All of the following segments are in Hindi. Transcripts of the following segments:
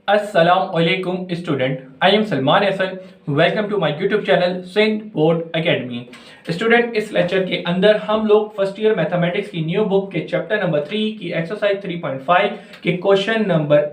Assalamualaikum student. I am Salman Hasan. Welcome to my YouTube channel Saint Board Academy. Student, इस लेक्चर के अंदर हम लोग फर्स्ट ईयर मैथमेटिक्स की न्यू बुक के चैप्टर नंबर 3 की एक्सरसाइज 3.5 के question number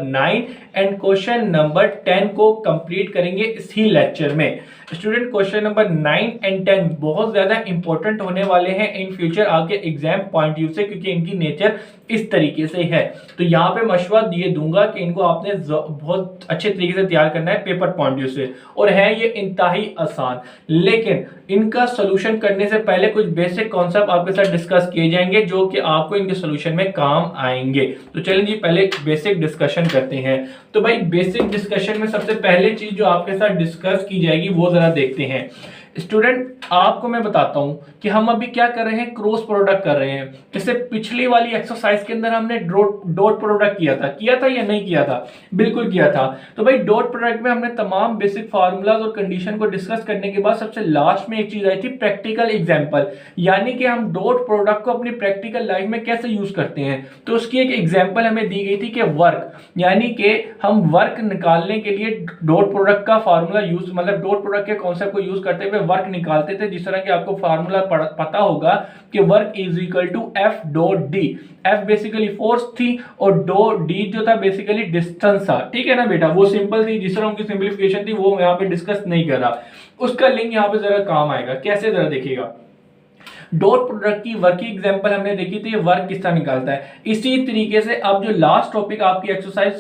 9 and question number 10 को कंप्लीट करेंगे इसी लेक्चर में। स्टूडेंट, क्वेश्चन नंबर 9 एंड 10 बहुत ज्यादा इंपॉर्टेंट होने वाले हैं इन फ्यूचर आपके एग्जाम पॉइंट व्यू से, क्योंकि इनकी नेचर इस तरीके से है। तो यहाँ पे मशवरा दिए दूंगा कि इनको आपने बहुत अच्छे तरीके से तैयार करना है पेपर पॉइंट व्यू से, और है ये इंतहाई आसान। लेकिन इनका सोल्यूशन करने से पहले कुछ बेसिक कॉन्सेप्ट आपके साथ डिस्कस किए जाएंगे जो कि आपको इनके सोल्यूशन में काम आएंगे। तो चलिए जी, पहले बेसिक डिस्कशन करते हैं। तो भाई, बेसिक डिस्कशन में सबसे पहले चीज जो आपके साथ डिस्कस की जाएगी वो जरा देखते हैं। स्टूडेंट, आपको मैं बताता हूं कि हम अभी क्या कर रहे हैं, क्रॉस प्रोडक्ट कर रहे हैं। जैसे पिछली वाली एक्सरसाइज के अंदर हमने डॉट प्रोडक्ट किया था या नहीं किया था? बिल्कुल किया था। तो भाई, डॉट प्रोडक्ट में हमने तमाम बेसिक फार्मूलाज और कंडीशन को डिस्कस करने के बाद सबसे लास्ट में एक चीज आई थी, प्रैक्टिकल एग्जांपल, यानी कि हम डॉट प्रोडक्ट को अपनी प्रैक्टिकल लाइफ में कैसे यूज करते हैं। तो उसकी एक एग्जाम्पल हमें दी गई थी कि वर्क, यानी कि हम वर्क निकालने के लिए डॉट प्रोडक्ट का फार्मूला यूज, मतलब डॉट प्रोडक्ट के कॉन्सेप्ट को यूज करते हुए वर्क निकालते थे। जिस तरह कि आपको फार्मूला पता होगा कि work is equal to F dot D. F basically force थी और डो डी जो था बेसिकली डिस्टेंस था। ठीक है ना बेटा, वो सिंपल थी। जिस तरह उनकी सिंपलीफिकेशन थी वो यहाँ पे डिस्कस नहीं कर रहा। उसका लिंक यहाँ पे जरा काम आएगा। कैसे, जरा देखिएगा। डॉट प्रोडक्ट की वर्क की एग्जांपल हमने देखी थी, वर्क किस तरह निकालता है। इसी तरीके से अब जो लास्ट टॉपिक आपकी एक्सरसाइज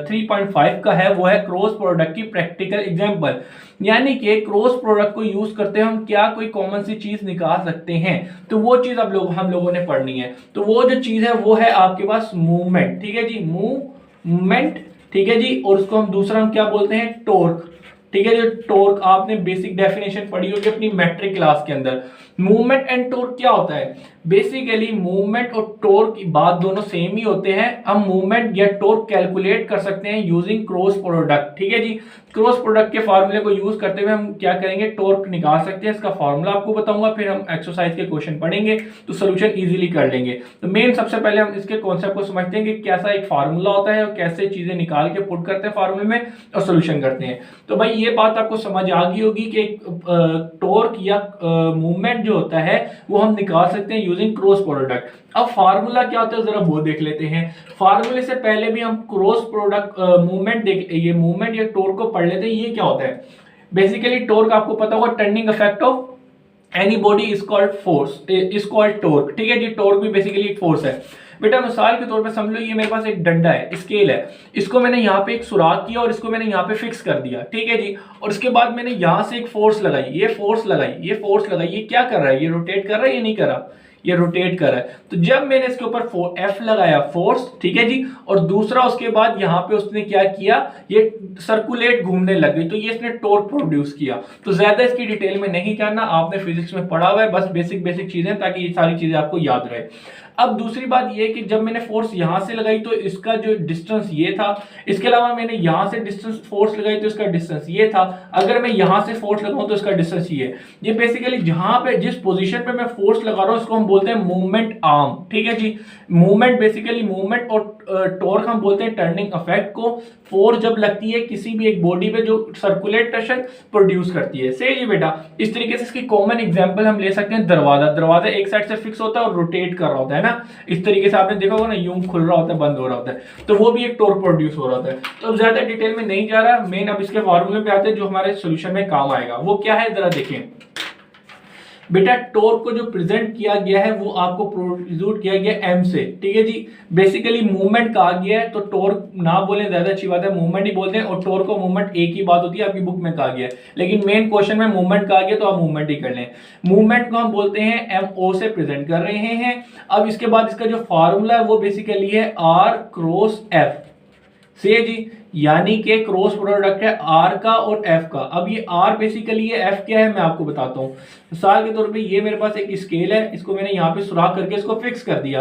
3.5 का है वो है क्रॉस प्रोडक्ट की प्रैक्टिकल एग्जांपल, यानी कि क्रॉस प्रोडक्ट को यूज करते हैं हम क्या कोई कॉमन सी चीज निकाल सकते हैं। तो वो चीज हम लोगों ने पढ़नी है। तो वो जो चीज है वो है आपके पास मूवमेंट। ठीक है जी, मूवमेंट। ठीक है जी, और उसको हम दूसरा हम क्या बोलते हैं, टॉर्क। ठीक है, जो टॉर्क आपने बेसिक डेफिनेशन पढ़ी होगी अपनी मैट्रिक क्लास के अंदर। मूवमेंट एंड टॉर्क क्या होता है? बेसिकली मूवमेंट और टॉर्क की बात दोनों सेम ही होते हैं। हम मूवमेंट या टॉर्क कैलकुलेट कर सकते हैं यूजिंग क्रॉस प्रोडक्ट। ठीक है जी, क्रॉस प्रोडक्ट के फार्मूले को यूज करते हुए हम क्या करेंगे, टॉर्क निकाल सकते हैं। इसका फार्मूला आपको बताऊंगा, फिर हम एक्सरसाइज के क्वेश्चन पढ़ेंगे तो सोल्यूशन इजीली कर लेंगे। तो मेन सबसे पहले हम इसके कॉन्सेप्ट को समझते हैं कि कैसा एक फार्मूला होता है और कैसे चीजें निकाल के पुट करते हैं फार्मूले में और सोल्यूशन करते हैं। तो भाई, ये बात आपको समझ आ गई होगी कि टॉर्क या मूवमेंट जो होता है वो हम निकाल सकते हैं यूजिंग क्रॉस प्रोडक्ट। अब फार्मूला क्या होता है जरा वो देख लेते हैं। फार्मूले से पहले भी हम क्रॉस प्रोडक्ट मूवमेंट ये मूवमेंट या टॉर्क को पढ़ लेते हैं। ये क्या होता है? बेसिकली टॉर्क आपको पता होगा, turning effect of any body is called force, is called torque. ठीक है जी, टॉर्क भी बेसिकली एक फोर्स है। बेटा, मिसाल के तौर पे समझ लो ये मेरे पास एक डंडा है, स्केल है। इसको मैंने यहाँ पे एक सुराख किया और इसको मैंने यहाँ पे फिक्स कर दिया। ठीक है जी, और इसके बाद मैंने यहाँ से एक फोर्स लगाई, ये फोर्स लगाई। ये क्या कर रहा है? ये रोटेट कर रहा है या नहीं कर रहा? ये रोटेट कर रहा है। तो जब मैंने इसके ऊपर एफ लगाया, फोर्स, ठीक है जी, और दूसरा उसके बाद यहाँ पे उसने क्या किया, ये सर्कुलेट घूमने लग गई, तो ये इसने टॉर्क प्रोड्यूस किया। तो ज्यादा इसकी डिटेल में नहीं जानना, आपने फिजिक्स में पढ़ा हुआ है, बस बेसिक चीजें, ताकि ये सारी चीजें आपको याद रहे। अब दूसरी बात ये कि जब मैंने फोर्स यहां से लगाई तो इसका जो डिस्टेंस ये था, इसके अलावा मैंने यहां से डिस्टेंस फोर्स लगाई तो इसका डिस्टेंस ये था। अगर मैं यहां से फोर्स लगाऊं तो इसका डिस्टेंस ये बेसिकली जहां पे जिस पोजीशन पे मैं फोर्स लगा रहा हूं इसको हम बोलते हैं मूवमेंट आर्म। ठीक है जी, मूवमेंट बेसिकली मूवमेंट और टॉर्क हम बोलते हैं टर्निंग इफेक्ट को। फोर्स जब लगती है किसी भी एक बॉडी पे जो सर्कुलेटेशन प्रोड्यूस करती है। सही जी बेटा, इस तरीके से इसकी कॉमन एग्जांपल हम ले सकते हैं दरवाजा एक साइड से फिक्स होता है और रोटेट कर रहा होता है ना, इस तरीके से आपने देखा होगा ना, यूं खुल रहा होता है, बंद हो रहा होता है, तो वो भी एक टॉर्क प्रोड्यूस हो रहा होता है। तो अब ज्यादा डिटेल में नहीं जा रहा, मेन अब इसके फार्मूले पे आते हैं जो हमारे सॉल्यूशन में काम आएगा। वो क्या है जरा देखें बेटा। टॉर्क को जो प्रेजेंट किया गया है वो आपको प्रोड्यूस किया गया एम से। ठीक है जी, बेसिकली मूवमेंट कहा गया है तो टॉर्क ना बोले ज्यादा अच्छी बात है, मूवमेंट ही बोलते हैं। और टॉर्क और मूवमेंट एक ही बात होती है, आपकी बुक में कहा गया है, लेकिन मेन क्वेश्चन में मूवमेंट कहा गया तो आप मूवमेंट ही कर लें। मूवमेंट को हम बोलते हैं एम ओ से प्रेजेंट कर रहे हैं। अब इसके बाद इसका जो फार्मूला है वो बेसिकली है आर क्रॉस एफ। सही जी, यानी कि क्रॉस प्रोडक्ट है आर का और एफ का। अब ये आर बेसिकली है, एफ क्या है मैं आपको बताता हूं। मिसाल के तौर पे ये मेरे पास एक स्केल है, इसको मैंने यहाँ पे सुराख करके इसको फिक्स कर दिया।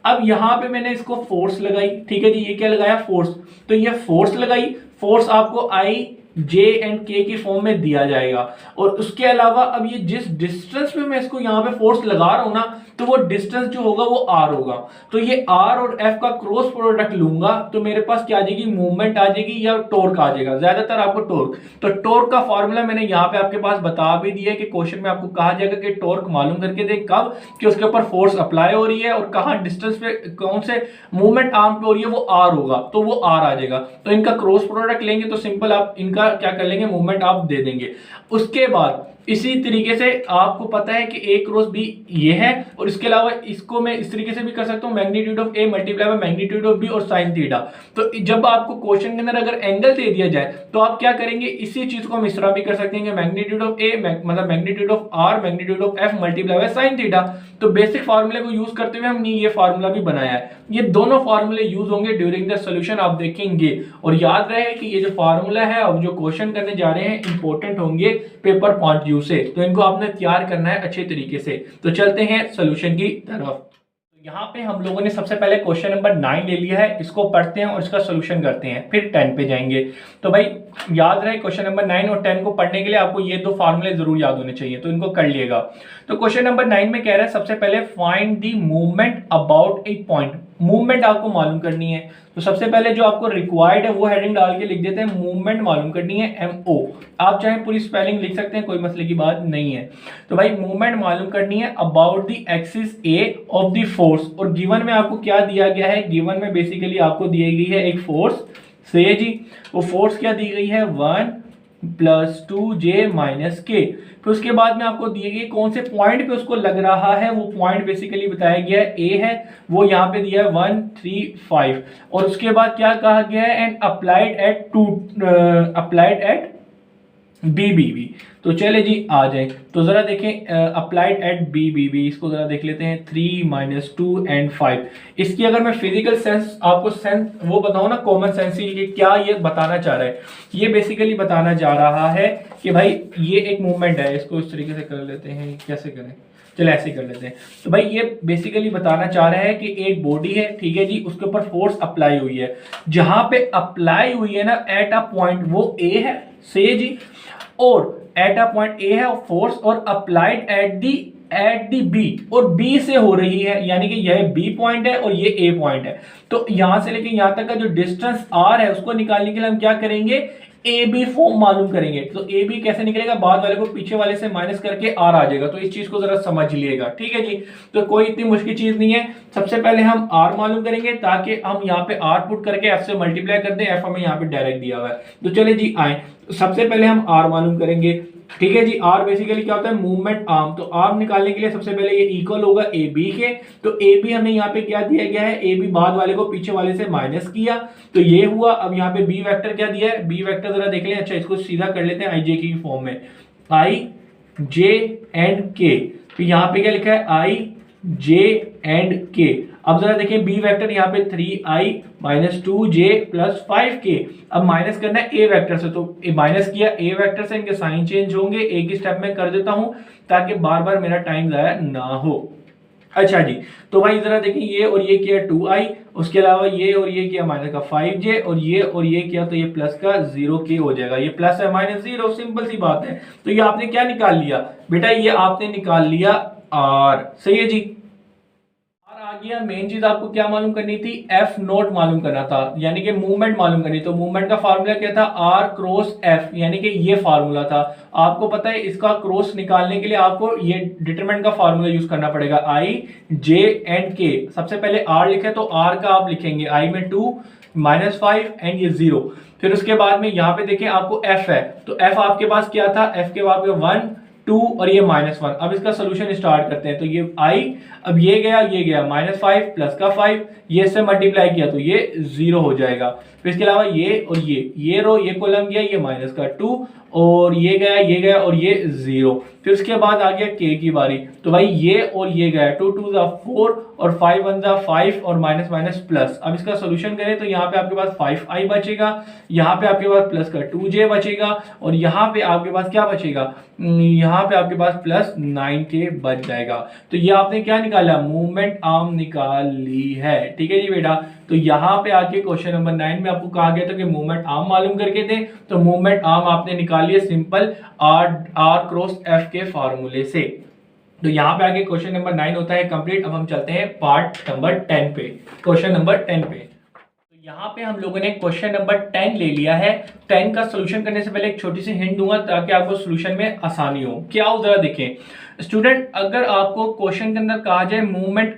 अब यहाँ पे मैंने इसको फोर्स लगाई। ठीक है जी, ये क्या लगाया, फोर्स। तो ये फोर्स लगाई, फोर्स आपको आई जे एंड के की फॉर्म में दिया जाएगा। और उसके अलावा अब ये जिस डिस्टेंस पे मैं इसको यहाँ पे फोर्स लगा रहा हूं ना, तो वो डिस्टेंस जो होगा वो आर होगा। तो ये आर और एफ का क्रॉस प्रोडक्ट लूंगा तो मेरे पास क्या आ जाएगी, मूवमेंट आ जाएगी या टॉर्क आ जाएगा, ज्यादातर आपको टॉर्क। तो टॉर्क का फॉर्मूला मैंने यहाँ पे आपके पास बता भी दिया है कि क्वेश्चन में आपको कहा जाएगा कि टॉर्क मालूम करके दे, कब कि उसके ऊपर फोर्स अप्लाई हो रही है और कहां डिस्टेंस पे कौन से मूवमेंट आर्म पे हो रही है, वो आर होगा, तो वो आर आ जाएगा। तो इनका क्रॉस प्रोडक्ट लेंगे तो सिंपल आप इनका क्या कर लेंगे, मूवमेंट आप दे देंगे। उसके बाद इसी तरीके से आपको पता है कि ए क्रॉस बी ये है, और इसके अलावा इसको मैं इस तरीके से भी कर सकता हूं, magnitude of A multiply by magnitude of B और साइन थीटा। तो जब आपको क्वेश्चन के अंदर अगर एंगल दे दिया जाए तो आप क्या करेंगे, इसी चीज को हम इस तरह भी कर सकते हैं, मैग्नीट्यूड ऑफ ए मतलब magnitude of R magnitude of F multiply by sine theta. तो बेसिक फार्मूले को यूज करते हुए हमने ये फार्मूला भी बनाया है। ये दोनों फार्मूले यूज होंगे ड्यूरिंग द सॉल्यूशन, आप देखेंगे। और याद रहे कि ये जो फार्मूला है अब जो क्वेश्चन करने जा रहे हैं इंपॉर्टेंट होंगे पेपर पॉइंट व्यू से, तो इनको आपने तैयार करना है अच्छे तरीके से। तो चलते हैं सॉल्यूशन की तरफ। यहाँ पे हम लोगों ने सबसे पहले क्वेश्चन नंबर 9 ले लिया है, इसको पढ़ते हैं और इसका सॉल्यूशन करते हैं, फिर 10 पे जाएंगे। तो भाई याद रहे क्वेश्चन नंबर 9 और 10 को पढ़ने के लिए आपको ये दो फार्मूले जरूर याद होने चाहिए, तो इनको कर लिएगा। तो क्वेश्चन नंबर 9 में कह रहा है सबसे पहले find the movement about A point. Movement आपको मालूम करनी है, तो सबसे पहले जो आपको रिक्वायर्ड है वो हेडिंग डाल के लिख देते हैं, मूवमेंट मालूम करनी है, MO। आप चाहे पूरी स्पेलिंग लिख सकते हैं, कोई मसले की बात नहीं है। तो भाई मूवमेंट मालूम करनी है about the axis A of the force, और गिवन में आपको क्या दिया गया है, गिवन में बेसिकली आपको दी गई है एक फोर्स से जी, वो फोर्स क्या दी गई है 1 + 2j - k। फिर उसके बाद में आपको दिए गए कौन से पॉइंट पे उसको लग रहा है, वो पॉइंट बेसिकली बताया गया है ए है, वो यहाँ पे दिया है 1 3 5। और उसके बाद क्या कहा गया है, एंड अप्लाइड एट BBB। तो चले जी आ जाए, तो जरा देखें अप्लाइड एट BBB, इसको जरा देख लेते हैं 3 - 2 एंड 5। इसकी अगर मैं फिजिकल सेंस आपको सेंस वो बताऊं ना, कॉमन सेंस ये क्या ये बताना चाह रहा है, ये बेसिकली बताना चाह रहा है कि भाई ये एक मूवमेंट है, इसको इस तरीके से कर लेते हैं, कैसे करें, चलो ऐसे कर लेते हैं। तो भाई ये बेसिकली बताना चाह रहा है कि एक बॉडी है, ठीक है जी, उसके ऊपर फोर्स अप्लाई हुई है, जहां पे अप्लाई हुई है ना एट अ पॉइंट वो ए है से जी, और एट अ पॉइंट ए है फोर्स, और अप्लाइड एट दी बी, और बी से हो रही है, यानी कि यह बी पॉइंट है और ये ए पॉइंट है। तो यहां से लेके यहां तक का जो डिस्टेंस आर है उसको निकालने के लिए हम क्या करेंगे, ए बी फॉर्म मालूम करेंगे। तो ए बी कैसे निकलेगा, बाद वाले को पीछे वाले से माइनस करके आर आ जाएगा। तो इस चीज को जरा समझ लिएगा, ठीक है जी। तो कोई इतनी मुश्किल चीज नहीं है। सबसे पहले हम आर मालूम करेंगे ताकि हम यहाँ पे आर पुट करके एफ से मल्टीप्लाई कर दें, एफ हमें यहाँ पे डायरेक्ट दिया हुआ है। तो चले जी आए, सबसे पहले हम आर मालूम करेंगे, ठीक है जी। आर बेसिकली क्या होता है, मूवमेंट आर्म। तो आर्म निकालने के लिए सबसे पहले ये इक्वल होगा ए बी के। तो ए बी हमें यहाँ पे क्या दिया गया है, ए बी बाद वाले को पीछे वाले से माइनस किया, तो ये हुआ। अब यहाँ पे बी वेक्टर क्या दिया है, बी वेक्टर जरा देख लें। अच्छा इसको सीधा कर लेते हैं आई जे की फॉर्म में, आई जे एंड के। तो यहाँ पे क्या लिखा है, आई जे एंड के। अब जरा देखिए बी वेक्टर यहाँ पे 3i - 2j + 5k। अब माइनस करना है ए वेक्टर से, तो माइनस किया ए वेक्टर से, इनके साइन चेंज होंगे, एक ही स्टेप में कर देता हूं ताकि बार बार मेरा टाइम जाया ना हो। अच्छा जी, तो भाई जरा देखिए ये और ये किया 2i, उसके अलावा ये और ये किया माइनस का 5j, और ये किया तो ये प्लस का 0k हो जाएगा। ये प्लस है -0, सिंपल सी बात है। तो ये आपने क्या निकाल लिया बेटा, ये आपने निकाल लिया आर, सही है जी। आ गया। मेन चीज आपको क्या मालूम करनी थी, एफ नोट मालूम करना था, यानी कि मूवमेंट मालूम करनी। तो मूवमेंट का फार्मूला क्या था, आर क्रॉस एफ, यानी कि ये फार्मूला था। आपको पता है इसका क्रॉस निकालने के लिए आपको ये डिटरमिनेंट का फार्मूला यूज करना पड़ेगा, आई जे एंड के। सबसे पहले आर लिखे तो आर का आप लिखेंगे आई में 2 -5 एंड ये 0। फिर उसके बाद में यहाँ पे देखें आपको एफ है, तो एफ आपके पास क्या था, एफ के बाद 1 2 और ये -1। अब इसका सोल्यूशन स्टार्ट करते हैं। तो ये आई, अब ये गया -5 प्लस का 5, ये इससे मल्टीप्लाई किया तो ये 0 हो जाएगा। फिर इसके अलावा ये और ये रो ये कॉलम गया, ये -2 और ये गया और ये 0। फिर उसके बाद आ गया के की बारी, तो भाई ये और ये गया, 2 2 4 और 5 1 5 और माइनस प्लस। अब इसका सोल्यूशन करें तो यहाँ पे आपके पास 5i बचेगा, यहाँ पे आपके पास प्लस का 2j बचेगा, और यहाँ पे आपके पास क्या बचेगा, यहाँ पे आपके पास प्लस 9k बच जाएगा। तो ये आपने क्या निकाला, मूवमेंट आर्म निकाल ली है, ठीक है जी बेटा। तो यहाँ पे आके क्वेश्चन नंबर 9 में आपको कहा गया था कि मूवमेंट आर्म मालूम करके दें, तो मूवमेंट आर्म आपने निकाली है सिंपल आर क्रॉस एफ के फार्मूले से। तो यहाँ पे आगे क्वेश्चन नंबर 9 होता है कंप्लीट। अब हम चलते हैं पार्ट नंबर 10 पे, क्वेश्चन नंबर 10 पे। तो यहाँ पे हम लोगों ने क्वेश्चन नंबर 10 ले लिया है। 10 का सोल्यूशन करने से पहले एक छोटी सी हिंट दूंगा ताकि आपको सोल्यूशन में आसानी हो। क्या हो जरा देखें स्टूडेंट, अगर आपको क्वेश्चन के अंदर कहा जाए मूवमेंट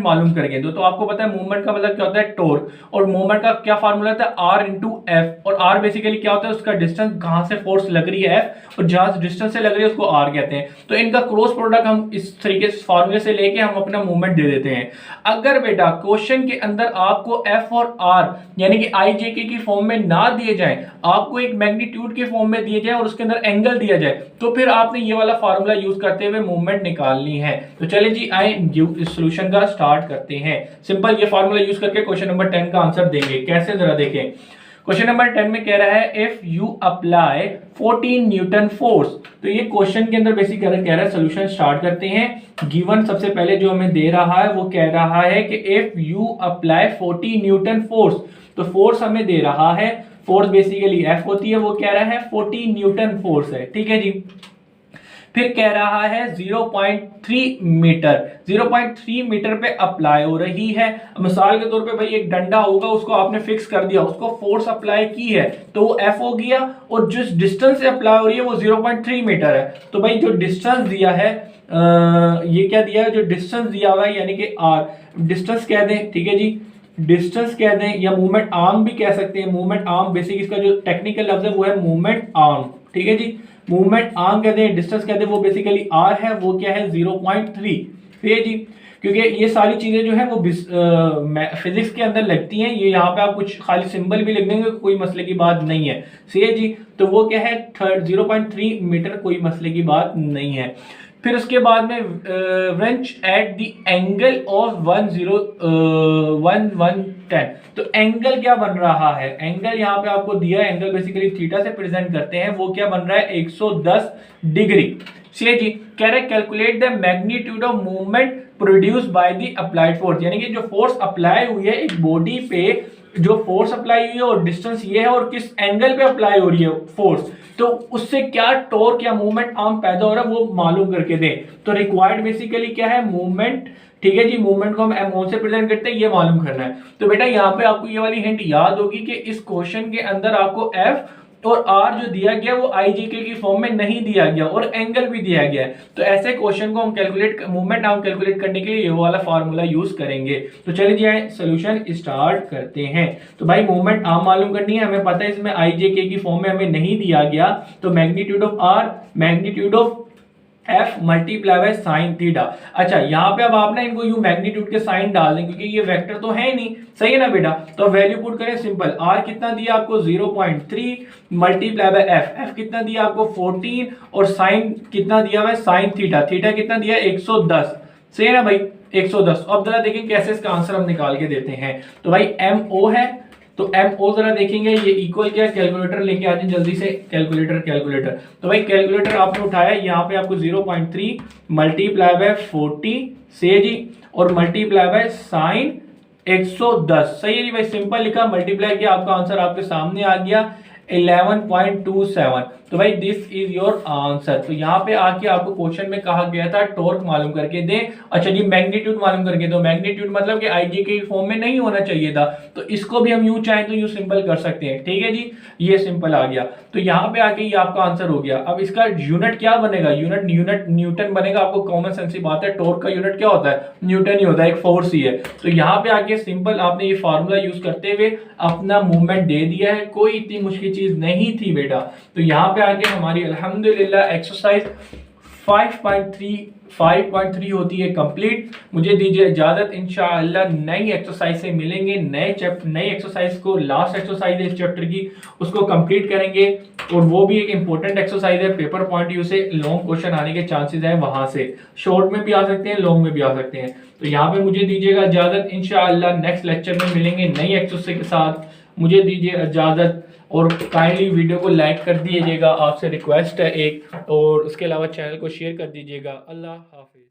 मालूम करके दो, तो आपको पता है मूवमेंट का मतलब क्या होता है टॉर्क, और मूवमेंट का क्या फार्मूला होता है आर इंटू एफ, और आर बेसिकली क्या होता है उसका डिस्टेंस, कहां से फोर्स लग रही है एफ, और जहां डिस्टेंस से लग रही है उसको आर कहते हैं। तो इनका क्रॉस प्रोडक्ट हम इस तरीके से फार्मूले से लेके हम अपना मूवमेंट दे देते हैं। अगर बेटा क्वेश्चन के अंदर आपको एफ और आर यानी कि आई जे के की फॉर्म में ना दिए जाए, आपको एक मैग्नीट्यूड के फॉर्म में दिए जाए और उसके अंदर एंगल दिया जाए, तो फिर आपने ये वाला फार्मूला यूज करते हुए मूवमेंट निकालनी है। तो चलिए जी आए इस सॉल्यूशन का स्टार्ट करते हैं। सिंपल ये फार्मूला यूज करके क्वेश्चन नंबर 10 का आंसर देंगे। कैसे जरा देखें। क्वेश्चन नंबर 10 में कह रहा है if you apply 14 Newton force. तो ये क्वेश्चन के अंदर बेसिक कह रहा है, सॉल्यूशन स्टार्ट करते हैं। गिवन सबसे पहले जो हमें दे रहा है वो कह रहा है कि if you apply 14 Newton force, तो फोर्स हमें दे रहा है, फोर्स बेसिकली एफ होती है, वो कह रहा है 14 न्यूटन फोर्स है, ठीक है जी। फिर कह रहा है 0.3 मीटर, 0.3 मीटर पे अप्लाई हो रही है। मिसाल के तौर पे भाई एक डंडा होगा, उसको आपने फिक्स कर दिया, उसको फोर्स अप्लाई की है तो वो एफ हो गया, और जिस डिस्टेंस से अप्लाई हो रही है वो 0.3 मीटर है। तो भाई जो डिस्टेंस दिया है ये क्या दिया है, जो डिस्टेंस दिया हुआ है यानी कि आर, डिस्टेंस कह दें, ठीक है जी, डिस्टेंस कह दें या मूवमेंट आर्म भी कह सकते हैं। मूवमेंट आर्म बेसिक इसका जो टेक्निकल लफ्ज है वो है मूवमेंट आर्म, ठीक है जी। मूवमेंट आर्म कहते हैं, डिस्टेंस कहते हैं, वो बेसिकली आर है, वो क्या है 0.3, ठीक है जी। क्योंकि ये सारी चीजें जो है वो फिजिक्स के अंदर लगती हैं, ये यहाँ पे आप कुछ खाली सिंबल भी लिख देंगे, कोई मसले की बात नहीं है, सही है जी। तो वो क्या है 0.3 मीटर, कोई मसले की बात नहीं है। फिर उसके बाद में wrench at the angle of 110। तो एंगल क्या बन रहा है, एंगल यहाँ पे आपको दिया है, एंगल बेसिकली थीटा से प्रेजेंट करते हैं, वो क्या बन रहा है 110 डिग्री। सी जी कह रहे calculate the magnitude of movement produce by the applied force, यानी कि जो फोर्स अप्लाई हुई है एक बॉडी पे, जो फोर्स अप्लाई हुई है और डिस्टेंस ये है और किस एंगल पे अप्लाई हो रही है फोर्स, तो उससे क्या टॉर्क या मूवमेंट आर्म पैदा हो रहा है वो मालूम करके दें। तो रिक्वायर्ड बेसिकली क्या है मूवमेंट, ठीक है जी, मूवमेंट को हम एम से प्रेजेंट करते हैं, ये मालूम करना है। तो बेटा यहाँ पे आपको ये वाली हिंट याद होगी कि इस क्वेश्चन के अंदर आपको एफ और आर जो दिया गया वो आईजीके की फॉर्म में नहीं दिया गया और एंगल भी दिया गया है। तो ऐसे क्वेश्चन को हम कैलकुलेट, मूवमेंट आर्म कैलकुलेट करने के लिए ये वाला फार्मूला यूज करेंगे। तो चलिए जी सॉल्यूशन स्टार्ट करते हैं। तो भाई मूवमेंट आर्म मालूम करनी है, हमें पता है इसमें आईजेके की फॉर्म में हमें नहीं दिया गया, तो magnitude of R, magnitude of F multiply by sine theta. अच्छा यहाँ पे अब आप ना इनको यू मैग्नीट्यूड के साइन डाल दें क्योंकि ये वेक्टर तो है नहीं, सही है ना बेटा। तो वैल्यू पुट करें सिंपल, आर कितना दिया आपको 0.3 मल्टीप्लाई बाय एफ, एफ कितना दिया आपको 14, और साइन कितना दिया हुआ है साइन थीटा, थीटा कितना दिया 110, सही है ना भाई 110। अब जरा देखें कैसे इसका आंसर हम निकाल के देते हैं। तो भाई एम ओ है, तो एम ओ जरा देखेंगे, ये इक्वल क्या, कैलकुलेटर लेके आ जाए जल्दी से, कैलकुलेटर। तो भाई कैलकुलेटर आपने उठाया, यहाँ पे आपको 0.3 मल्टीप्लाई बाय 40 से जी, और मल्टीप्लाई बाय साइन 110, सही है जी भाई, सिंपल लिखा, मल्टीप्लाई किया, आपका आंसर आपके सामने आ गया 11.27। तो भाई दिस इज योर आंसर। तो यहाँ पे आके आपको क्वेश्चन में कहा गया था टॉर्क मालूम करके दे, अच्छा जी मैग्नीट्यूड मालूम करके दो, मैग्नीट्यूड मतलब कि आईजी के फॉर्म में नहीं होना चाहिए था, तो इसको भी हम यूं चाहें तो यूं सिंपल कर सकते हैं, ठीक है जी, ये सिंपल आ गया। तो यहाँ पे आके ये आपका आंसर हो गया। अब इसका यूनिट क्या बनेगा, यूनिट न्यूटन बनेगा। आपको कॉमन सेंस की बात है, टॉर्क का यूनिट क्या होता है, न्यूटन ही होता है, एक फोर्स ही है। तो यहाँ पे आके सिंपल आपने ये फार्मूला यूज करते हुए अपना मूवमेंट दे दिया है, कोई इतनी मुश्किल चीज नहीं थी बेटा। तो यहाँ पे आके हमारी अल्हम्दुलिल्लाह एक्सरसाइज 5.3 होती है कंप्लीट। मुझे दीजिए इजाजत, इंशाअल्लाह नई एक्सरसाइज से मिलेंगे, नई एक्सरसाइज को, लास्ट एक्सरसाइज है इस चैप्टर की, उसको कंप्लीट करेंगे, और वो भी एक इंपॉर्टेंट एक्सरसाइज है, पेपर पॉइंट व्यू से लॉन्ग क्वेश्चन आने के चांसेस हैं, वहां से शॉर्ट में भी आ सकते हैं, लॉन्ग में भी आ सकते हैं। तो यहाँ पे मुझे दीजिएगा इजाजत, इंशाअल्लाह नेक्स्ट लेक्चर में मिलेंगे नई एक्सरसाइज के साथ। मुझे दीजिए इजाजत, और काइंडली वीडियो को लाइक कर दीजिएगा, आपसे रिक्वेस्ट है एक, और उसके अलावा चैनल को शेयर कर दीजिएगा। अल्लाह हाफिज।